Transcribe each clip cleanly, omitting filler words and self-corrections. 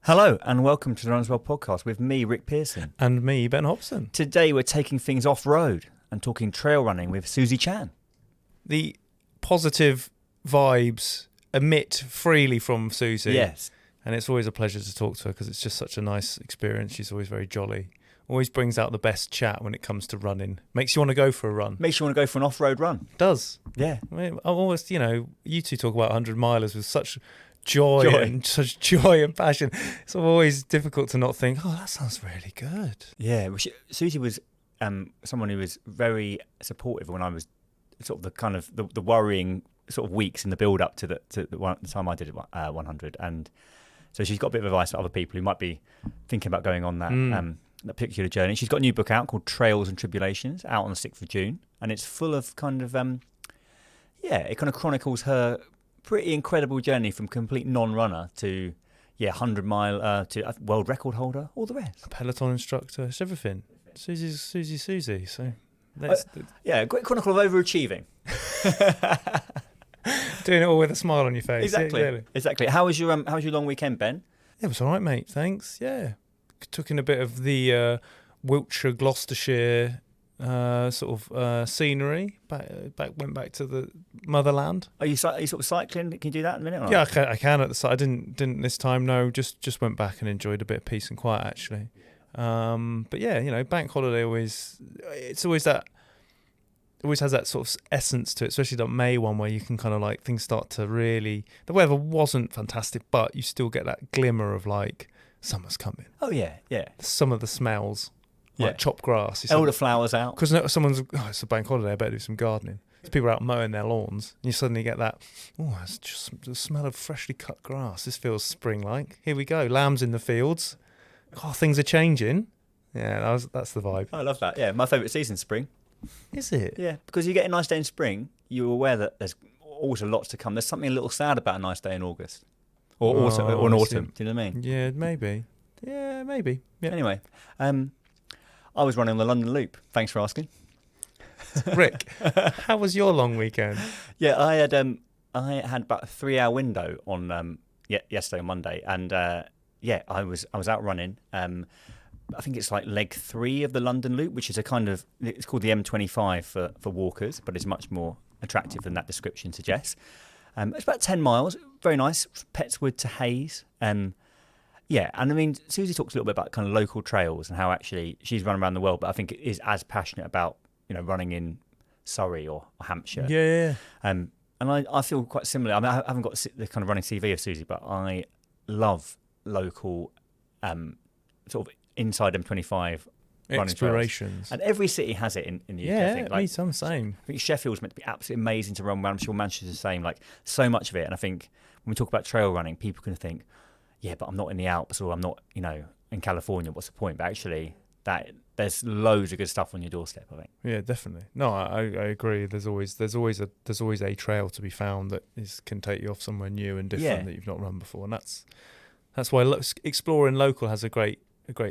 Hello and welcome to the Runs Well podcast with me, Rick Pearson. And me, Ben Hobson. Today we're taking things off-road and talking trail running with Susie Chan. The positive vibes emit freely from Susie. Yes. And it's always a pleasure to talk to her because it's just such a nice experience. She's always very jolly. Always brings out the best chat when it comes to running. Makes you want to go for a run. Makes you want to go for an off-road run. Does. Yeah. I mean, I always, you two talk about 100 milers with such joy and such joy and passion. It's always difficult to not think, oh, that sounds really good. Yeah. Well, Susie was someone who was very supportive when I was sort of the worrying sort of weeks in the build-up to the time I did 100. And so she's got a bit of advice for other people who might be thinking about going on that particular journey. She's got a new book out called Trails and Tribulations, out on the 6th of June. And it's full of it kind of chronicles her pretty incredible journey from complete non-runner to 100-mile to a world record holder, all the rest. A peloton instructor, it's everything. Susie's Susie. So great chronicle of overachieving. Doing it all with a smile on your face. Exactly. How was your long weekend, Ben? It was all right, mate. Thanks. Yeah, took in a bit of the Wiltshire, Gloucestershire scenery. Went back to the motherland. Are you sort of cycling? Can you do that in a minute? Or yeah, I can at the side. I didn't this time. No, just went back and enjoyed a bit of peace and quiet actually. But yeah, bank holiday always has that sort of essence to it, especially that May one where you can kind of like things start to really. The weather wasn't fantastic, but you still get that glimmer of like summer's coming. Oh yeah. Some of the smells. Like chopped grass. All the flowers out. Because it's a bank holiday, I better do some gardening. There's people out mowing their lawns, and you suddenly get that, it's just the smell of freshly cut grass. This feels spring-like. Here we go, lambs in the fields. Oh, things are changing. Yeah, that's the vibe. I love that. Yeah, my favourite season's spring. Is it? Yeah, because you get a nice day in spring, you're aware that there's also lots to come. There's something a little sad about a nice day in August. Or an autumn. Do you know what I mean? Yeah, maybe. Yeah. Anyway, I was running the London Loop. Thanks for asking. Rick, how was your long weekend? Yeah, I had about a 3-hour window on yesterday, on Monday, and I was out running. I think it's like leg 3 of the London Loop, which is it's called the M25 for walkers, but it's much more attractive than that description suggests. It's about 10 miles, very nice, Pettswood to Hayes. Yeah, and I mean, Susie talks a little bit about kind of local trails and how actually she's run around the world, but I think is as passionate about, running in Surrey or Hampshire. Yeah. And I feel quite similar. I mean, I haven't got the kind of running CV of Susie, but I love local sort of inside M25 running explorations. Trails. And every city has it in the UK. Yeah, I think. Like, I'm same. I think Sheffield's meant to be absolutely amazing to run around. I'm sure Manchester's the same. Like, so much of it. And I think when we talk about trail running, people can think, yeah, but I'm not in the Alps or I'm not, in California. What's the point? But actually, there's loads of good stuff on your doorstep, I think. Yeah, definitely. No, I agree. There's always a trail to be found that can take you off somewhere new and different that you've not run before, and that's why exploring local has a great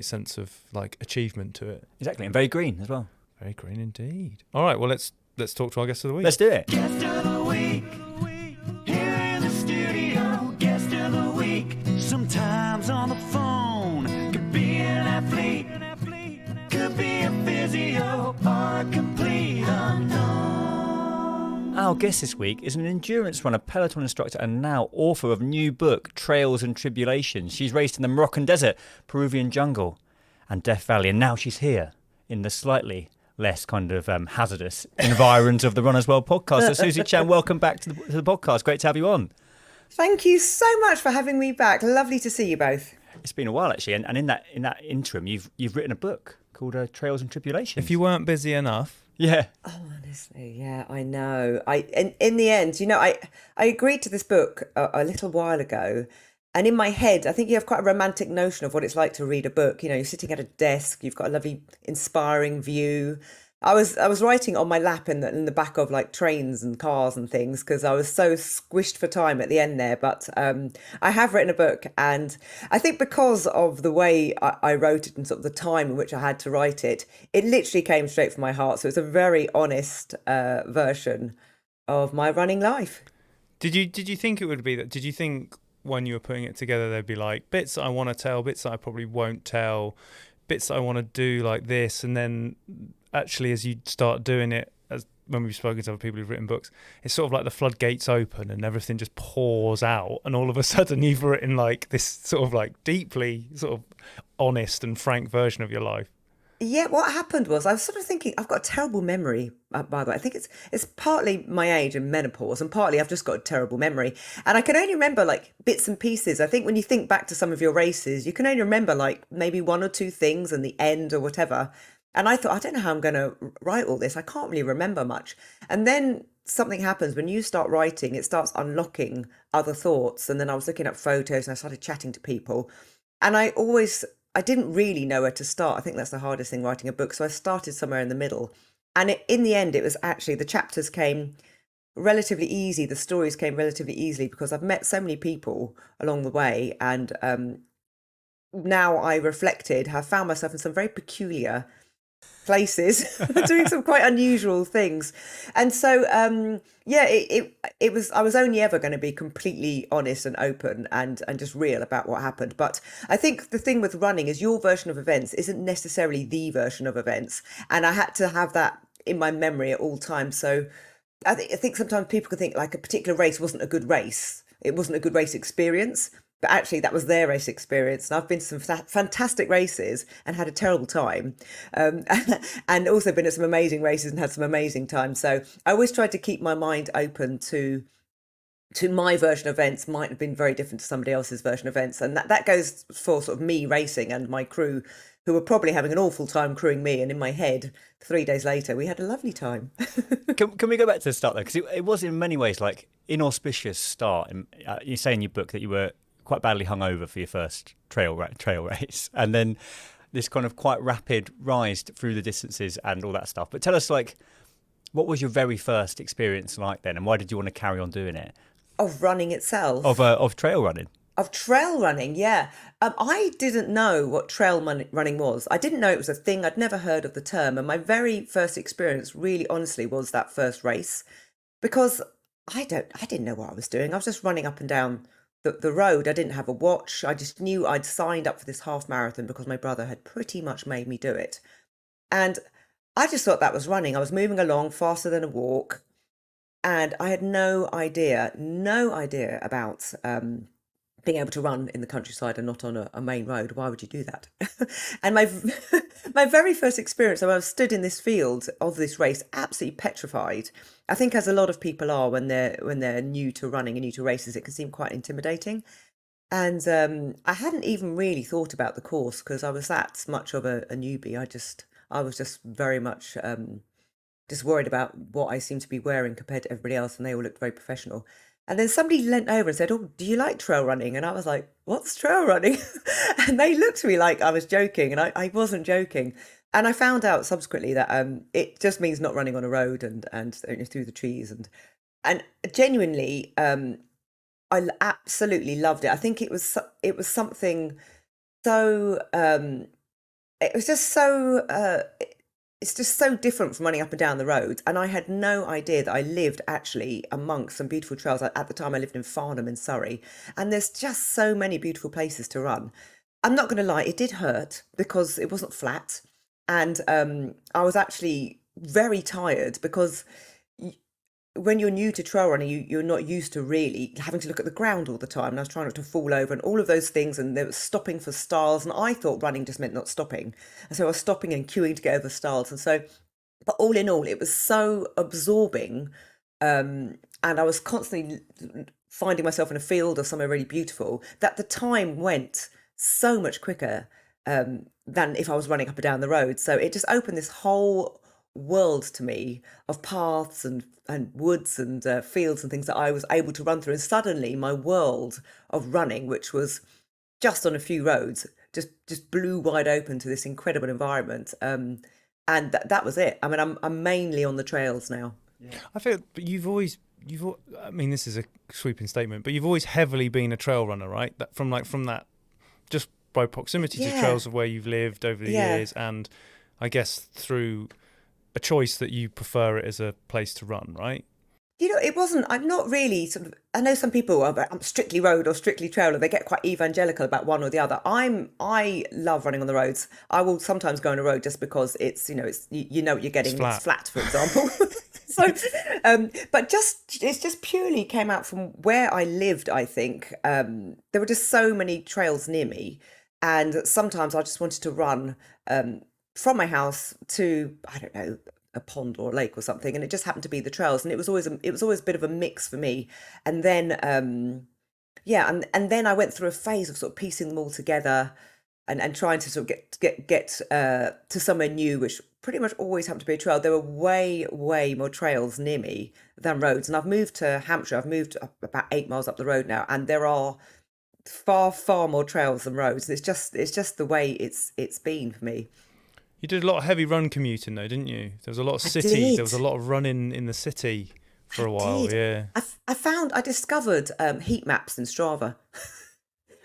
sense of like achievement to it. Exactly, and very green as well. Very green indeed. All right, well let's talk to our guest of the week. Let's do it. Guest of the week. Here in the studio, guest of the week. Sometimes on the phone, could be an athlete, could be a physio, or a complete unknown. Our guest this week is an endurance runner, peloton instructor, and now author of a new book, Trails and Tribulations. She's raced in the Moroccan desert, Peruvian jungle, and Death Valley, and now she's here in the slightly less kind of hazardous environs of the Runners World podcast. So Susie Chan, welcome back to the podcast. Great to have you on. Thank you so much for having me back. Lovely to see you both. It's been a while actually, and in that interim, you've written a book called Trails and Tribulations. If you weren't busy enough. Yeah. Oh, honestly, yeah, I know. In the end, I agreed to this book a little while ago, and in my head, I think you have quite a romantic notion of what it's like to read a book. You're sitting at a desk, you've got a lovely, inspiring view. I was writing on my lap in the back of like trains and cars and things because I was so squished for time at the end there. But I have written a book, and I think because of the way I wrote it and sort of the time in which I had to write it, it literally came straight from my heart. So it's a very honest version of my running life. Did you think it would be that? Did you think when you were putting it together, there'd be like bits that I want to tell, bits that I probably won't tell, bits that I want to do like this, and then actually as you start doing it, as when we've spoken to other people who've written books, it's sort of like the floodgates open and everything just pours out, and all of a sudden you've written like this sort of like deeply sort of honest and frank version of your life. Yeah, what happened was I was sort of thinking I've got a terrible memory. By the way, I think it's partly my age and menopause, and partly I've just got a terrible memory, and I can only remember like bits and pieces. I think when you think back to some of your races, you can only remember like maybe one or two things and the end or whatever. And I thought, I don't know how I'm going to write all this. I can't really remember much. And then something happens when you start writing. It starts unlocking other thoughts. And then I was looking at photos and I started chatting to people, and I didn't really know where to start. I think that's the hardest thing writing a book. So I started somewhere in the middle. And in the end, it was actually the chapters came relatively easy. The stories came relatively easily because I've met so many people along the way. And now I reflected, have found myself in some very peculiar places doing some quite unusual things. And so it was, I was only ever going to be completely honest and open and just real about what happened. But I think the thing with running is your version of events isn't necessarily the version of events, and I had to have that in my memory at all times. So I think sometimes people can think like a particular race wasn't a good race, it wasn't a good race experience, but actually that was their race experience. And I've been to some fantastic races and had a terrible time, and also been at some amazing races and had some amazing times. So I always tried to keep my mind open to my version of events might have been very different to somebody else's version of events. And that goes for sort of me racing and my crew, who were probably having an awful time crewing me. And in my head, 3 days later, we had a lovely time. Can we go back to the start though? Because it was in many ways like inauspicious start. You say in your book that you were quite badly hungover for your first trail race, and then this kind of quite rapid rise through the distances and all that stuff. But tell us, like, what was your very first experience like then, and why did you want to carry on doing it? Of running itself? Of trail running? Of trail running, yeah. I didn't know what trail running was. I didn't know it was a thing. I'd never heard of the term. And my very first experience, really honestly, was that first race, because I didn't know what I was doing. I was just running up and down the road. I didn't have a watch. I just knew I'd signed up for this half marathon because my brother had pretty much made me do it. And I just thought that was running. I was moving along faster than a walk. And I had no idea about being able to run in the countryside and not on a main road. Why would you do that? And my very first experience, I was stood in this field of this race, absolutely petrified. I think as a lot of people are when they're new to running and new to races, it can seem quite intimidating. And I hadn't even really thought about the course because I was that much of a newbie. I was just very much just worried about what I seemed to be wearing compared to everybody else, and they all looked very professional. And then somebody leant over and said, "Oh, do you like trail running?" And I was like, "What's trail running?" And they looked at me like I was joking, and I wasn't joking. And I found out subsequently that it just means not running on a road and through the trees. And genuinely, I absolutely loved it. I think it was something so, it was just so, it's just so different from running up and down the roads. And I had no idea that I lived actually amongst some beautiful trails. At the time, I lived in Farnham in Surrey, and there's just so many beautiful places to run. I'm not going to lie, it did hurt because it wasn't flat. And I was actually very tired because when you're new to trail running, you're not used to really having to look at the ground all the time. And I was trying not to fall over and all of those things. And there was stopping for stiles. And I thought running just meant not stopping. And so I was stopping and queuing to get over stiles. And so, but all in all, it was so absorbing. And I was constantly finding myself in a field or somewhere really beautiful that the time went so much quicker than if I was running up and down the road. So it just opened this whole world to me of paths and woods and fields and things that I was able to run through. And suddenly my world of running, which was just on a few roads, just blew wide open to this incredible environment. And that was it. I mean, I'm mainly on the trails now. Yeah. I feel, but I mean, this is a sweeping statement, but you've always heavily been a trail runner, right? From that, just by proximity to trails of where you've lived over the years, and I guess through a choice that you prefer it as a place to run, right? It wasn't. I'm not really sort of. I know some people are I'm strictly road or strictly trail, or they get quite evangelical about one or the other. I love running on the roads. I will sometimes go on a road just because it's you know what you're It's getting. It's flat. flat, for example. So, but it's just purely came out from where I lived. I think there were just so many trails near me, and sometimes I just wanted to run from my house to, I don't know, a pond or a lake or something, and it just happened to be the trails, and it was always a bit of a mix for me. And then yeah, and then I went through a phase of sort of piecing them all together and trying to sort of get to somewhere new, which pretty much always happened to be a trail. There were way more trails near me than roads, and I've moved to Hampshire. I've moved about 8 miles up the road now, and there are far more trails than roads. It's just the way it's been for me. You did a lot of heavy run commuting though, didn't you? There was a lot of I city. There was a did. lot of running in the city for a while. Did. Yeah. I discovered heat maps in Strava,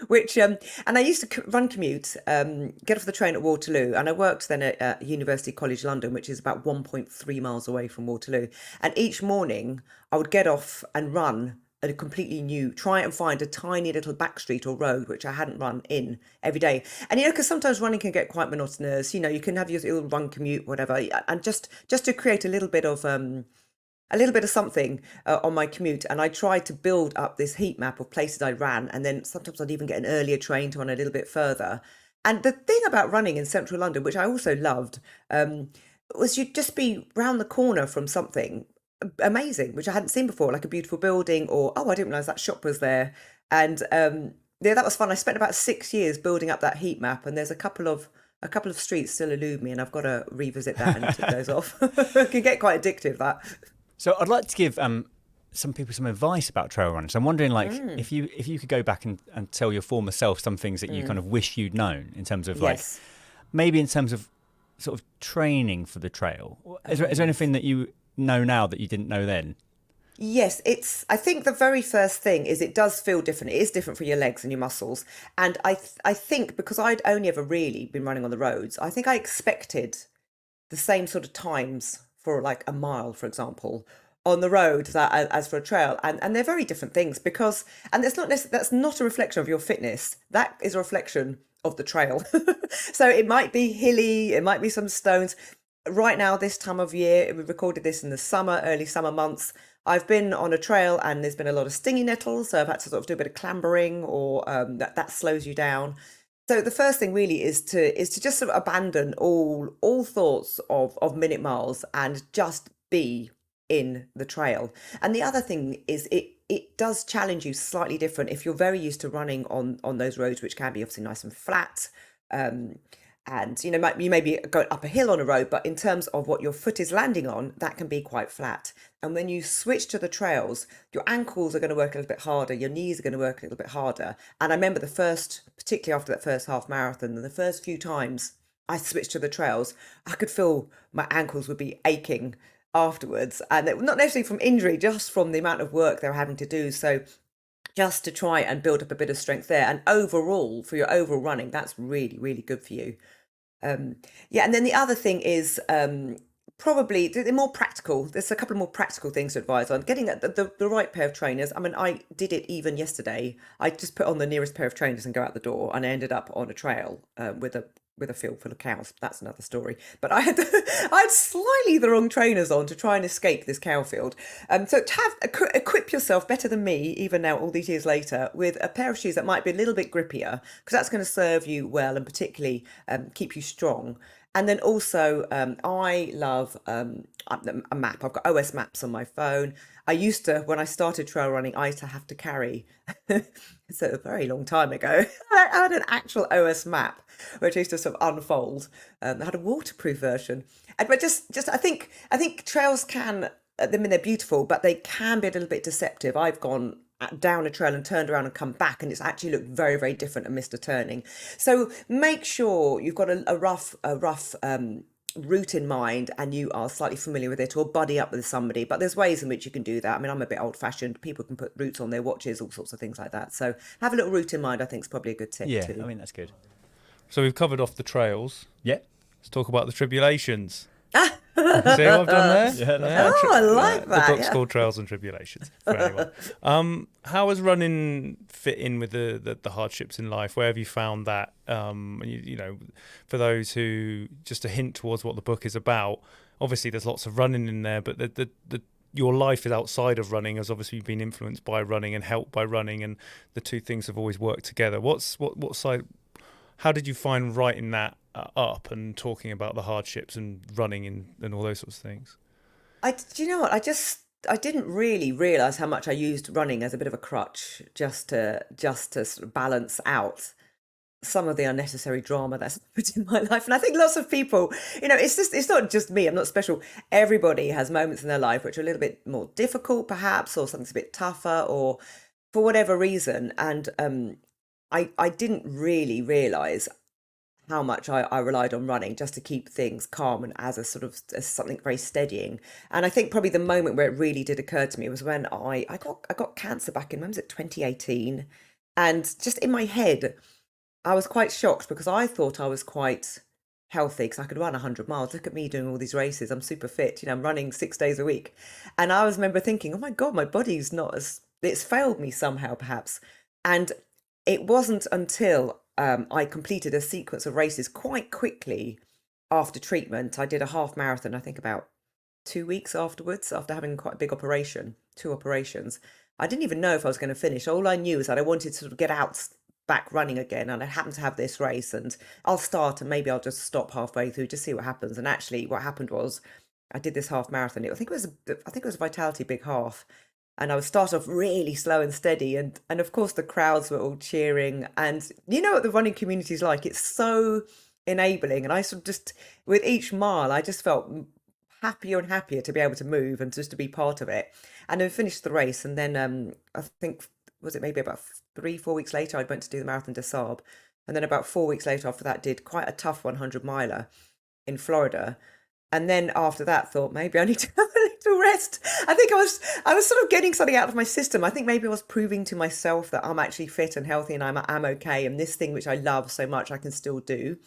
which and I used to run commute, get off the train at Waterloo, and I worked then at University College London, which is about 1.3 miles away from Waterloo. And each morning I would get off and run at a completely new, try and find a tiny little back street or road which I hadn't run in every day. And because sometimes running can get quite monotonous. You can have your little run commute, whatever, and just to create a little bit of something on my commute. And I tried to build up this heat map of places I ran, and then sometimes I'd even get an earlier train to run a little bit further. And the thing about running in central London, which I also loved, was you'd just be round the corner from something amazing, which I hadn't seen before, like a beautiful building, or oh, I didn't realise that shop was there. And yeah, that was fun. I spent about 6 years building up that heat map, and there's a couple of streets still elude me, and I've got to revisit that and tick those off. It can get quite addictive, that. So I'd like to give some people some advice about trail running. So I'm wondering, like, if you could go back and tell your former self some things that you kind of wish you'd known in terms of like, Yes. maybe in terms of sort of training for the trail. Is there anything that you know now that you didn't know then? Yes, I think the very first thing is it does feel different. It is different for your legs and your muscles. And I think because I'd only ever really been running on the roads, I think I expected the same sort of times for like a mile, for example, on the road that as for a trail. And they're very different things because, and that's not a reflection of your fitness. That is a reflection of the trail. So it might be hilly, it might be some stones. Right now, this time of year, we recorded this in the summer, early summer months. I've been on a trail and there's been a lot of stingy nettles, so I've had to sort of do a bit of clambering, or that slows you down. So the first thing really is to just sort of abandon all thoughts of minute miles and just be in the trail. And the other thing is it does challenge you slightly different if you're very used to running on those roads, which can be obviously nice and flat. And you may be going up a hill on a road, but in terms of what your foot is landing on, that can be quite flat. And when you switch to the trails, your ankles are going to work a little bit harder, your knees are going to work a little bit harder. And I remember particularly after that first half marathon, and the first few times I switched to the trails, I could feel my ankles would be aching afterwards, and not necessarily from injury, just from the amount of work they were having to do. So just to try and build up a bit of strength there, and overall for your overall running, that's really good for you. Yeah, and then the other thing is probably the more practical. There's a couple of more practical things to advise on. Getting the right pair of trainers. I mean, I did it even yesterday. I just put on the nearest pair of trainers and go out the door, and I ended up on a trail with a field full of cows. That's another story. But I had slightly the wrong trainers on to try and escape this cow field. So to equip yourself better than me, even now all these years later, with a pair of shoes that might be a little bit grippier, because that's going to serve you well and particularly keep you strong. And then also, I love a map. I've got OS maps on my phone. I used to, when I started trail running, I used to have to carry, it's a very long time ago, I had an actual OS map, which I used to sort of unfold. I had a waterproof version. But I think trails can, I mean, they're beautiful, but they can be a little bit deceptive. I've gone down a trail and turned around and come back, and it's actually looked very different and missed a turning. So make sure you've got a rough route in mind and you are slightly familiar with it, or buddy up with somebody. But there's ways in which you can do that. I mean, I'm a bit old fashioned. People can put routes on their watches, all sorts of things like that. So have a little route in mind, I think, is probably a good tip too. I mean, that's good. So we've covered off the trails. Yeah. Let's talk about the tribulations. See what I've done there? Yeah, that's Oh, I like The that. book's Yeah. called Trails and Tribulations for anyone. How has running fit in with the hardships in life? Where have you found that? You know, for those who, just a hint towards what the book is about. Obviously, there's lots of running in there, but your life is outside of running has obviously been influenced by running and helped by running, and the two things have always worked together. What side? How did you find writing that up and talking about the hardships and running and all those sorts of things? Do you know what? I didn't really realize how much I used running as a bit of a crutch, just to sort of balance out some of the unnecessary drama that's put in my life. And I think lots of people, it's not just me. I'm not special. Everybody has moments in their life which are a little bit more difficult, perhaps, or something's a bit tougher, or for whatever reason. And I didn't really realize how much I relied on running just to keep things calm and as a sort of as something very steadying. And I think probably the moment where it really did occur to me was when I got cancer back in, when was it, 2018? And just in my head, I was quite shocked because I thought I was quite healthy because I could run 100 miles. Look at me doing all these races. I'm super fit. I'm running 6 days a week. And I remember thinking, oh my God, my body's not as, it's failed me somehow, perhaps. And it wasn't until I completed a sequence of races quite quickly after treatment. I did a half marathon, I think about 2 weeks afterwards, after having quite a big operation, 2 operations. I didn't even know if I was going to finish. All I knew is that I wanted to sort of get out back running again, and I happened to have this race, and I'll start and maybe I'll just stop halfway through to see what happens. And actually what happened was I did this half marathon. I think it was a Vitality big half, and I would start off really slow and steady, and of course the crowds were all cheering, and you know what the running community is like, it's so enabling. And I sort of just, with each mile, I just felt happier and happier to be able to move and just to be part of it. And then finished the race, and then I think, was it maybe about 3-4 weeks later, I went to do the Marathon des Sables, and then about 4 weeks later after that did quite a tough 100-miler in Florida. And then after that thought maybe I need to have a little rest. I think I was sort of getting something out of my system. I think maybe I was proving to myself that I'm actually fit and healthy and I'm okay, and this thing which I love so much I can still do.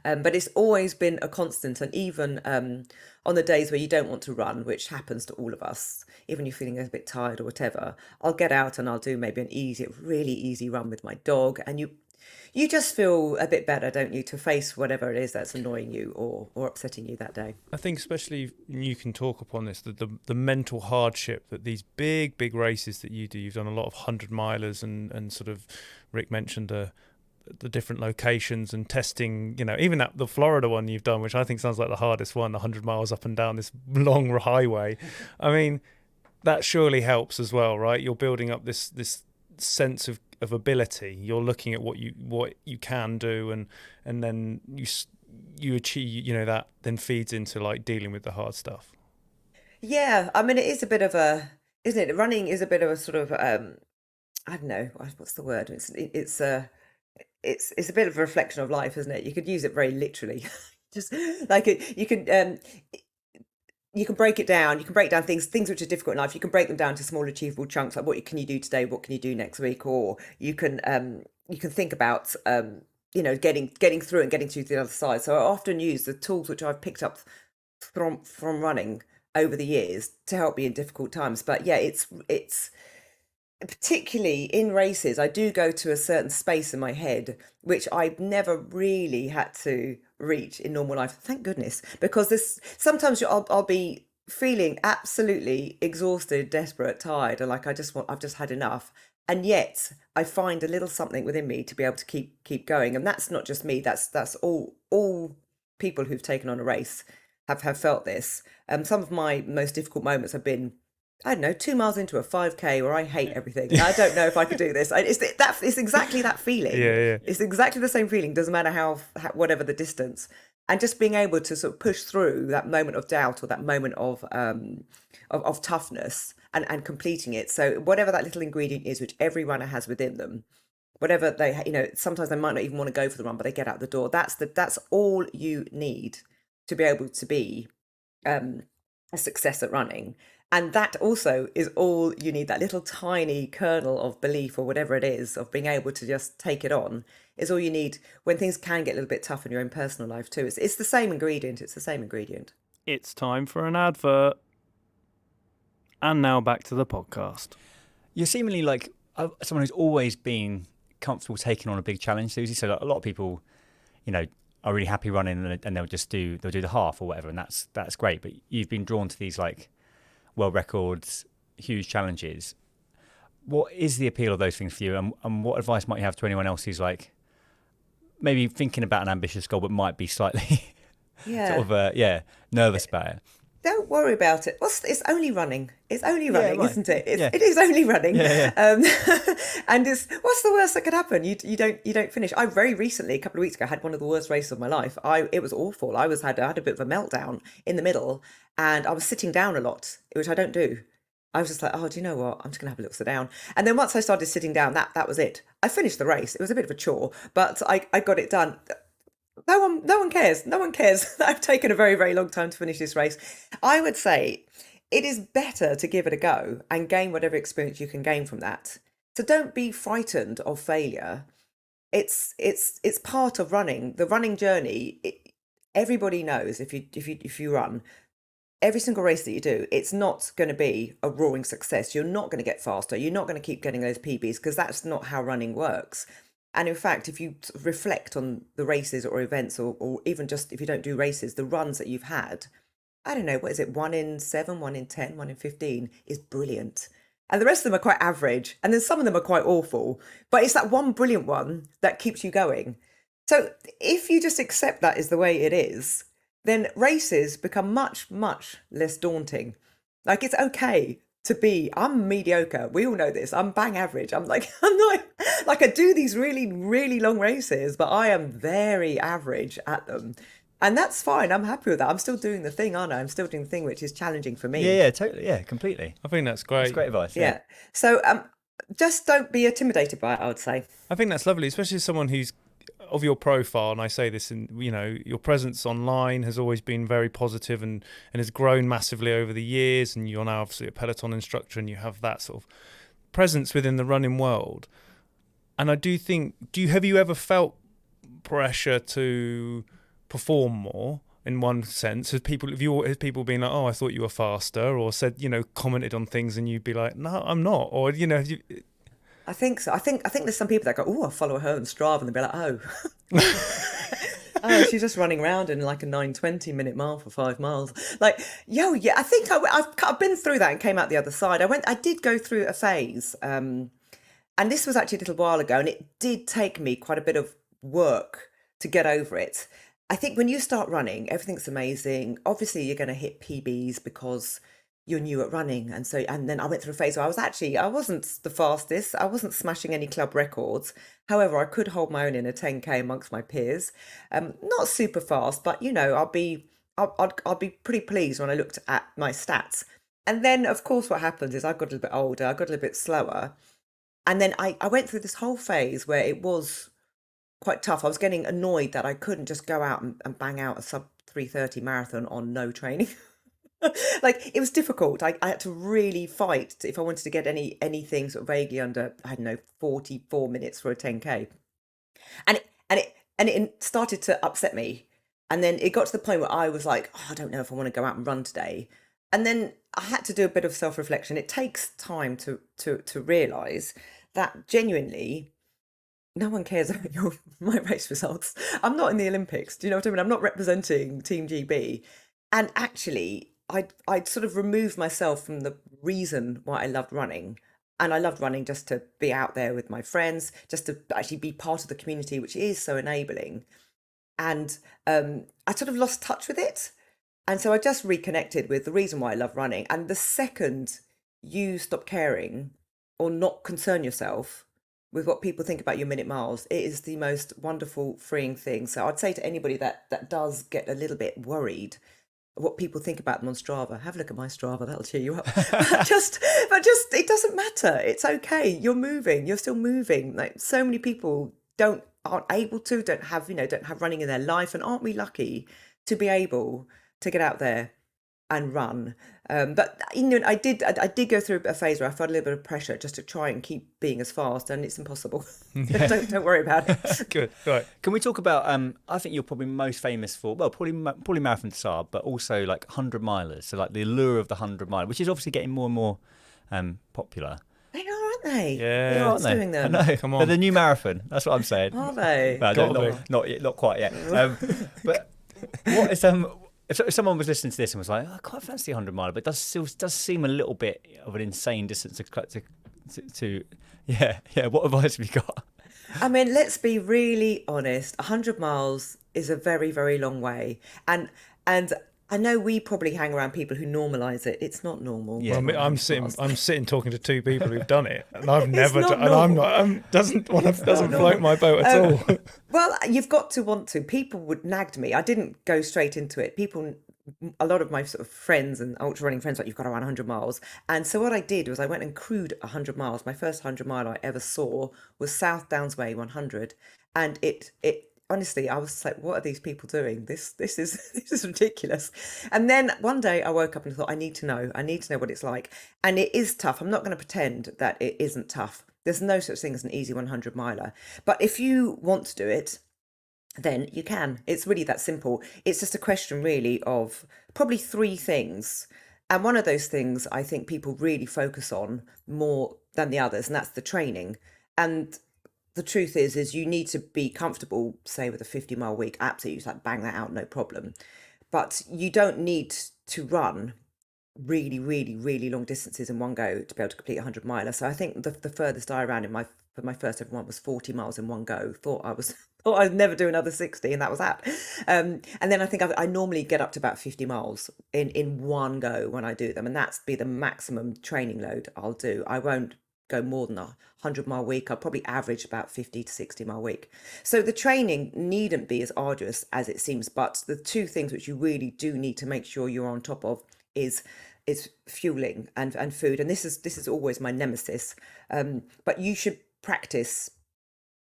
But it's always been a constant, and even on the days where you don't want to run, which happens to all of us, even you're feeling a bit tired or whatever, I'll get out and I'll do maybe an really easy run with my dog, and you just feel a bit better, don't you, to face whatever it is that's annoying you or upsetting you that day. I think especially, you can talk upon this, the mental hardship that these big races that you do, you've done a lot of 100-milers and sort of, Rick mentioned the different locations and testing, even the Florida one you've done, which I think sounds like the hardest one, 100 miles up and down this long highway. I mean, that surely helps as well, right? You're building up this sense of ability. You're looking at what you can do, and then you achieve, that then feeds into like dealing with the hard stuff. Yeah, I mean, it is a bit of a, isn't it? Running is a bit of a sort of, I don't know, what's the word? It's a bit of a reflection of life, isn't it? You could use it very literally. Just like you can break it down. You can break down things which are difficult in life. You can break them down to small achievable chunks, like what can you do today, what can you do next week, or you can think about getting through and getting to the other side. So I often use the tools which I've picked up from running over the years to help me in difficult times. But yeah, it's particularly in races, I do go to a certain space in my head which I've never really had to reach in normal life. Thank goodness, because sometimes I'll be feeling absolutely exhausted, desperate, tired, and like I've just had enough. And yet I find a little something within me to be able to keep going. And that's not just me. That's all people who've taken on a race have felt this. Some of my most difficult moments have been, I don't know, 2 miles into a 5K where I hate everything. I don't know if I could do this. It's exactly that feeling. Yeah. It's exactly the same feeling. Doesn't matter how whatever the distance, and just being able to sort of push through that moment of doubt or that moment of toughness and completing it. So whatever that little ingredient is, which every runner has within them, whatever they, sometimes they might not even want to go for the run, but they get out the door. That's all you need to be able to be a success at running. And that also is all you need, that little tiny kernel of belief or whatever it is, of being able to just take it on, is all you need when things can get a little bit tough in your own personal life too. It's the same ingredient. It's the same ingredient. It's time for an advert. And now back to the podcast. You're seemingly like someone who's always been comfortable taking on a big challenge, Susie. So like, a lot of people, are really happy running and they'll do the half or whatever, and that's great. But you've been drawn to these like world records, huge challenges. What is the appeal of those things for you, and what advice might you have to anyone else who's like maybe thinking about an ambitious goal but might be slightly nervous about it? Don't worry about it. It's only running. It's only running, right. isn't it? Yeah. It is only running. Yeah. And what's the worst that could happen? You don't finish. I very recently, a couple of weeks ago, had one of the worst races of my life. It was awful. I had a bit of a meltdown in the middle, and I was sitting down a lot, which I don't do. I was just like, oh, do you know what? I'm just gonna have a little sit down. And then once I started sitting down, that was it. I finished the race. It was a bit of a chore, but I got it done. No one cares. No one cares that I've taken a very, very long time to finish this race. I would say it is better to give it a go and gain whatever experience you can gain from that. So don't be frightened of failure. It's part of running. The running journey. Everybody knows if you run, every single race that you do, it's not going to be a roaring success. You're not going to get faster. You're not going to keep getting those PBs, because that's not how running works. And in fact, if you reflect on the races or events, or even just if you don't do races, the runs that you've had, I don't know, what is it, 1 in 7, 1 in 10, 1 in 15 is brilliant. And the rest of them are quite average. And then some of them are quite awful. But it's that one brilliant one that keeps you going. So if you just accept that is the way it is, then races become much, much less daunting. Like, it's okay to be, I'm mediocre. We all know this. I'm bang average. I'm not, like, I do these really, really long races, but I am very average at them. And that's fine. I'm happy with that. I'm still doing the thing, aren't I? I'm still doing the thing which is challenging for me. Yeah, totally. Yeah, completely. I think that's great. That's great advice. Yeah. So just don't be intimidated by it, I would say. I think that's lovely, especially as someone who's of your profile, and I say this, in your presence online has always been very positive and has grown massively over the years, and you're now obviously a Peloton instructor and you have that sort of presence within the running world. And I do think, have you ever felt pressure to perform more in one sense? Has people been like, oh, I thought you were faster, or said, commented on things and you'd be like, no, I'm not, or have you... I think so. I think there's some people that go, oh, I follow her on Strava, and they'll be like, oh. Oh, she's just running around in like a 9:20-minute mile for 5 miles. Like, yeah, I think I've been through that and came out the other side. I did go through a phase, and this was actually a little while ago, and it did take me quite a bit of work to get over it. I think when you start running, everything's amazing. Obviously, you're going to hit PBs because you're new at running. And then I went through a phase where I wasn't the fastest. I wasn't smashing any club records. However, I could hold my own in a 10K amongst my peers. Not super fast, but I'll be pretty pleased when I looked at my stats. And then, of course, what happens is I got a little bit older, I got a little bit slower. And then I went through this whole phase where it was quite tough. I was getting annoyed that I couldn't just go out and bang out a sub 3:30 marathon on no training. Like, it was difficult. I had to really fight if I wanted to get anything sort of vaguely under, I don't know, 44 minutes for a 10K. And it started to upset me. And then it got to the point where I was like, oh, I don't know if I want to go out and run today. And then I had to do a bit of self-reflection. It takes time to realise that genuinely no one cares about my race results. I'm not in the Olympics. Do you know what I mean? I'm not representing Team GB. And actually, I'd sort of removed myself from the reason why I loved running. And I loved running just to be out there with my friends, just to actually be part of the community, which is so enabling. And I sort of lost touch with it. And so I just reconnected with the reason why I love running. And the second you stop caring or not concern yourself with what people think about your minute miles, it is the most wonderful, freeing thing. So I'd say to anybody that does get a little bit worried what people think about them on Strava, have a look at my Strava, that'll cheer you up. but just it doesn't matter. It's okay. You're moving. You're still moving. Like, so many people aren't able to, don't have running in their life. And aren't we lucky to be able to get out there and run. But I did go through a phase where I felt a little bit of pressure just to try and keep being as fast, and it's impossible. Don't worry about it. Good. Right. Can we talk about? I think you're probably most famous for probably marathons are, but also like 100 milers. So like the allure of the 100 mile, which is obviously getting more and more popular. They are, aren't they? Yeah. They're Aren't they? doing them. I know. Come on. They're the new marathon. That's what I'm saying. Are they? Well, Gotta not quite yet. But what is if someone was listening to this and was like, oh, I quite fancy 100 miler, but it does seem a little bit of an insane distance to yeah. What advice have you got? I mean, let's be really honest. 100 miles is a very, very long way, and I know we probably hang around people who normalise it. It's not normal. Yeah. Well, I'm sitting talking to two people who've done it, and I've never not done. And I'm normal. not. Doesn't float my boat at all. Well, you've got to want to. People would nagged me. I didn't go straight into it. A lot of my sort of friends and ultra running friends, like, you've got to run 100 miles. And so what I did was I went and crewed 100 miles. My first 100 mile I ever saw was South Downs Way 100, and it honestly, I was like, what are these people doing? This is ridiculous. And then one day I woke up and thought, I need to know what it's like. And it is tough. I'm not going to pretend that it isn't tough. There's no such thing as an easy 100 miler. But if you want to do it, then you can. It's really that simple. It's just a question really of probably three things. And one of those things I think people really focus on more than the others, and that's the training. And the truth is you need to be comfortable, say, with a 50-mile week. Absolutely, like bang that out, no problem. But you don't need to run really, really, really long distances in one go to be able to complete a 100 miler. So I think the furthest I ran for my first ever one was 40 miles in one go. Thought I'd never do another 60, and that was that. And then I think I normally get up to about 50 miles in one go when I do them, and that's be the maximum training load I'll do. I won't go more than a 100-mile week. I'll probably average about 50 to 60-mile week. So the training needn't be as arduous as it seems, but the two things which you really do need to make sure you're on top of is fueling and food. And this is always my nemesis. But you should practice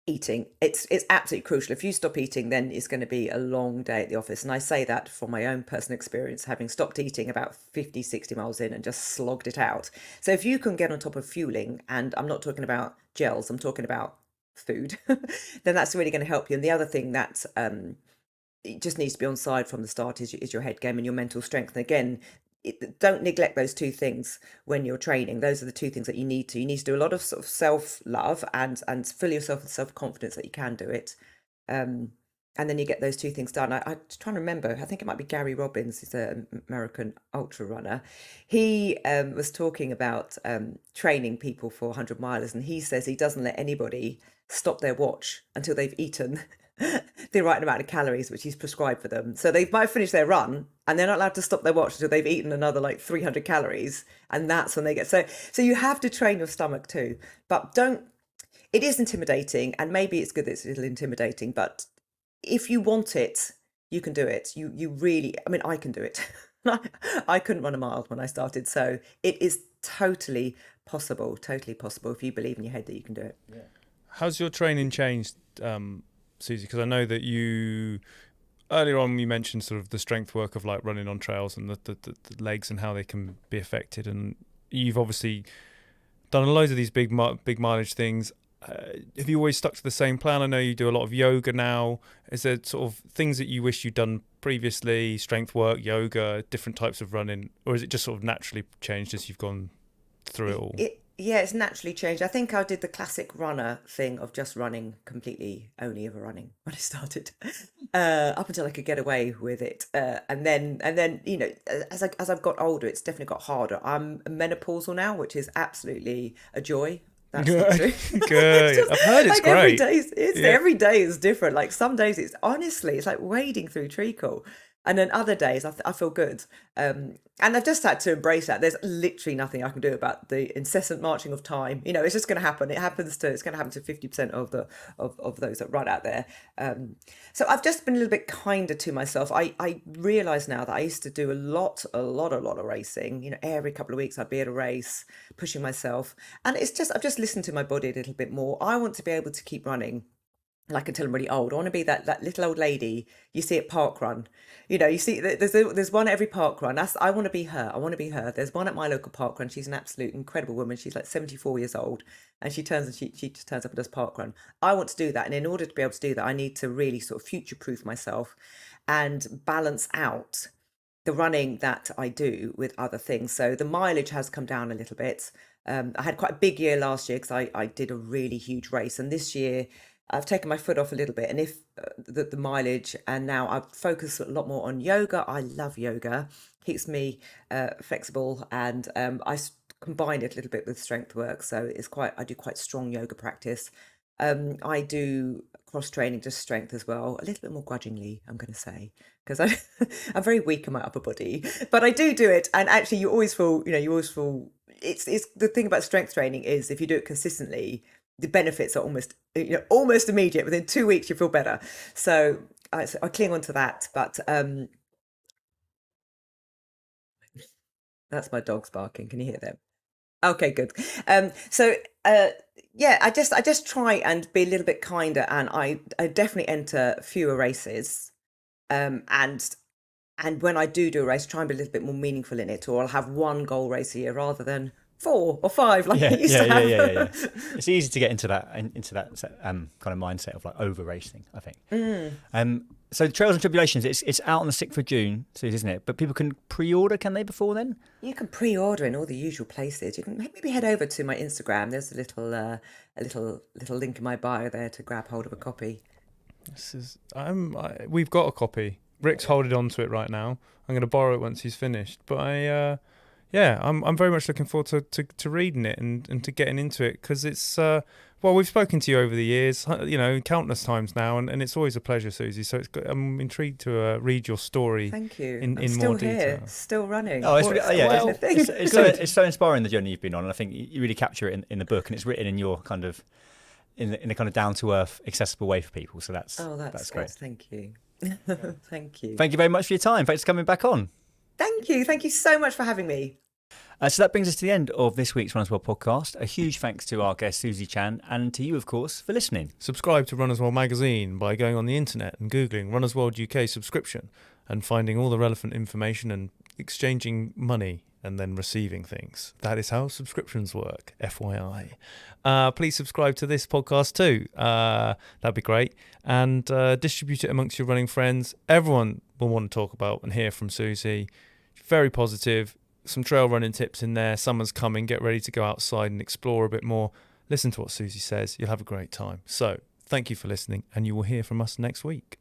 eating. It's absolutely crucial. If you stop eating, then it's going to be a long day at the office. And I say that from my own personal experience, having stopped eating about 50, 60 miles in and just slogged it out. So if you can get on top of fueling, and I'm not talking about gels, I'm talking about food, then that's really going to help you. And the other thing that it just needs to be on side from the start is your head game and your mental strength. And again, don't neglect those two things when you're training. Those are the two things that you need to do a lot of sort of self-love and fill yourself with self-confidence that you can do it, and then you get those two things done. I'm trying to remember, I think it might be Gary Robbins, he's an American ultra runner. He was talking about training people for 100 milers, and he says he doesn't let anybody stop their watch until they've eaten the right amount of calories which he's prescribed for them. So they might finish their run and they're not allowed to stop their watch until they've eaten another like 300 calories, and that's when they get so you have to train your stomach too. But it is intimidating, and maybe it's good that it's a little intimidating, but if you want it, you can do it. You really, I mean, I can do it. I couldn't run a mile when I started, so it is totally possible if you believe in your head that you can do it. Yeah. How's your training changed, Susie? Because I know that earlier on you mentioned sort of the strength work of like running on trails and the legs and how they can be affected, and you've obviously done loads of these big mileage things. Have you always stuck to the same plan? I know you do a lot of yoga now. Is there sort of things that you wish you'd done previously, strength work, yoga, different types of running, or is it just sort of naturally changed as you've gone through it all? Yeah, it's naturally changed. I think I did the classic runner thing of just running completely only ever running when I started, up until I could get away with it. And then you know, as I've got older, it's definitely got harder. I'm menopausal now, which is absolutely a joy. That's not true. Good. I've heard it's like great. Every day is different. Like some days it's like wading through treacle. And then other days I feel good. And I've just had to embrace that. There's literally nothing I can do about the incessant marching of time. You know, it's just going to happen. It's going to happen to 50% of those that run out there. So I've just been a little bit kinder to myself. I realise now that I used to do a lot of racing. You know, every couple of weeks I'd be at a race, pushing myself. And I've just listened to my body a little bit more. I want to be able to keep running like until I'm really old. I want to be that little old lady you see at park run. You know, you see there's one at every park run. I want to be her. I want to be her. There's one at my local park run. She's an absolute incredible woman. She's like 74 years old, and she just turns up and does park run. I want to do that, and in order to be able to do that, I need to really sort of future proof myself and balance out the running that I do with other things. So the mileage has come down a little bit. I had quite a big year last year because I did a really huge race, and this year I've taken my foot off a little bit, and if the mileage, and now I've focused a lot more on yoga. I love yoga; keeps me flexible, and combine it a little bit with strength work. So I do quite strong yoga practice. I do cross training, just strength as well, a little bit more grudgingly, I'm going to say, because I'm very weak in my upper body, but I do it, and actually, you always feel. It's the thing about strength training is if you do it consistently, the benefits are almost immediate. Within 2 weeks, you feel better. So I cling on to that. But that's my dogs barking. Can you hear them? Okay, good. Yeah, I just try and be a little bit kinder, and I definitely enter fewer races. And when I do a race, try and be a little bit more meaningful in it, or I'll have one goal race a year rather than 4 or 5 like I used to have. Yeah. It's easy to get into that kind of mindset of like over racing, I think. So Trails and Tribulations, it's out on the 6th of June, isn't it? But people can pre-order, can they, before then? You can pre-order in all the usual places. You can maybe head over to my Instagram. There's a little link in my bio there to grab hold of a copy. We've got a copy. Rick's holding on to it right now. I'm going to borrow it once he's finished. But I'm very much looking forward to reading it and to getting into it, because it's we've spoken to you over the years, countless times now, and it's always a pleasure, Susie. So I'm intrigued to read your story. Thank you. In still more here, detail. still running. Oh, it's so inspiring, the journey you've been on, and I think you really capture it in the book, and it's written in your kind of in a kind of down to earth, accessible way for people. So that's great. Thank you. Thank you. Thank you very much for your time. Thanks for coming back on. Thank you so much for having me. So that brings us to the end of this week's Runners World podcast. A huge thanks to our guest Susie Chan, and to you, of course, for listening. Subscribe to Runners World magazine by going on the internet and Googling Runners World UK subscription and finding all the relevant information and exchanging money and then receiving things. That is how subscriptions work, FYI. Please subscribe to this podcast too. That'd be great. And distribute it amongst your running friends. Everyone will want to talk about and hear from Susie. Very positive. Some trail running tips in there. Summer's coming. Get ready to go outside and explore a bit more. Listen to what Susie says. You'll have a great time. So thank you for listening, and you will hear from us next week.